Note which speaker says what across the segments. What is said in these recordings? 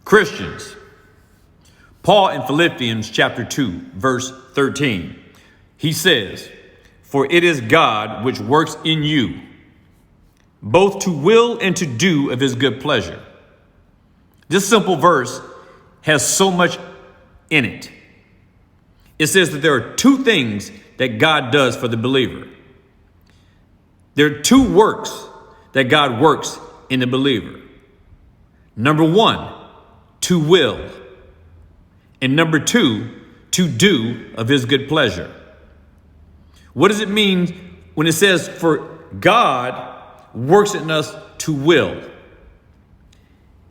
Speaker 1: Christians. Paul in Philippians chapter 2, verse 13, he says, "For it is God which works in you, both to will and to do of his good pleasure." This simple verse has so much in it. It says that there are two things that God does for the believer. There are two works that God works in the believer. Number one, to will. And number two, to do of his good pleasure. What does it mean when it says, for God works in us to will?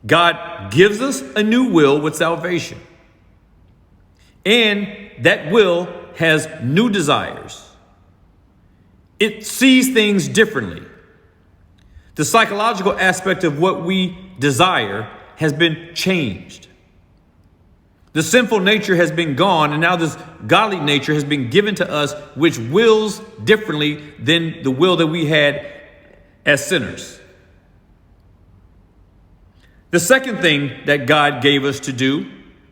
Speaker 1: God gives us a new will with salvation. And that will has new desires. It sees things differently. The psychological aspect of what we desire has been changed. The sinful nature has been gone, and now this godly nature has been given to us, which wills differently than the will that we had as sinners. The second thing that God gave us to do,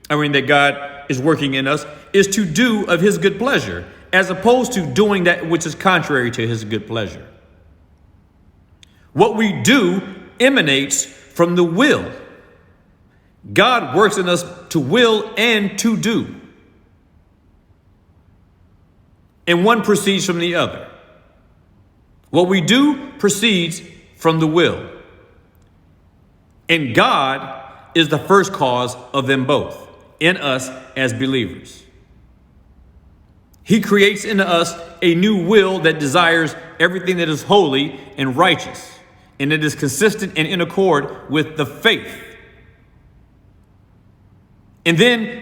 Speaker 1: that God is working in us, is to do of his good pleasure, as opposed to doing that which is contrary to his good pleasure. What we do emanates from the will. God works in us to will and to do. And one proceeds from the other. What we do proceeds from the will. And God is the first cause of them both in us as believers. He creates in us a new will that desires everything that is holy and righteous, and it is consistent and in accord with the faith. And then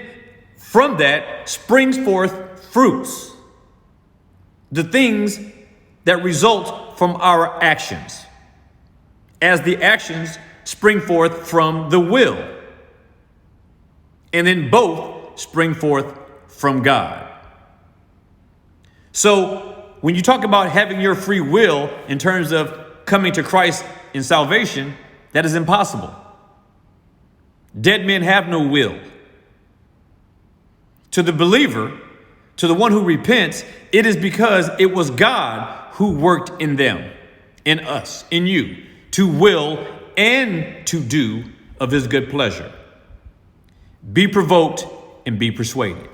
Speaker 1: from that springs forth fruits, the things that result from our actions, as the actions spring forth from the will. And then both spring forth from God. So when you talk about having your free will in terms of coming to Christ in salvation, that is impossible. Dead men have no will. To the believer, to the one who repents, it is because it was God who worked in them, in us, in you, to will and to do of his good pleasure. Be provoked and be persuaded.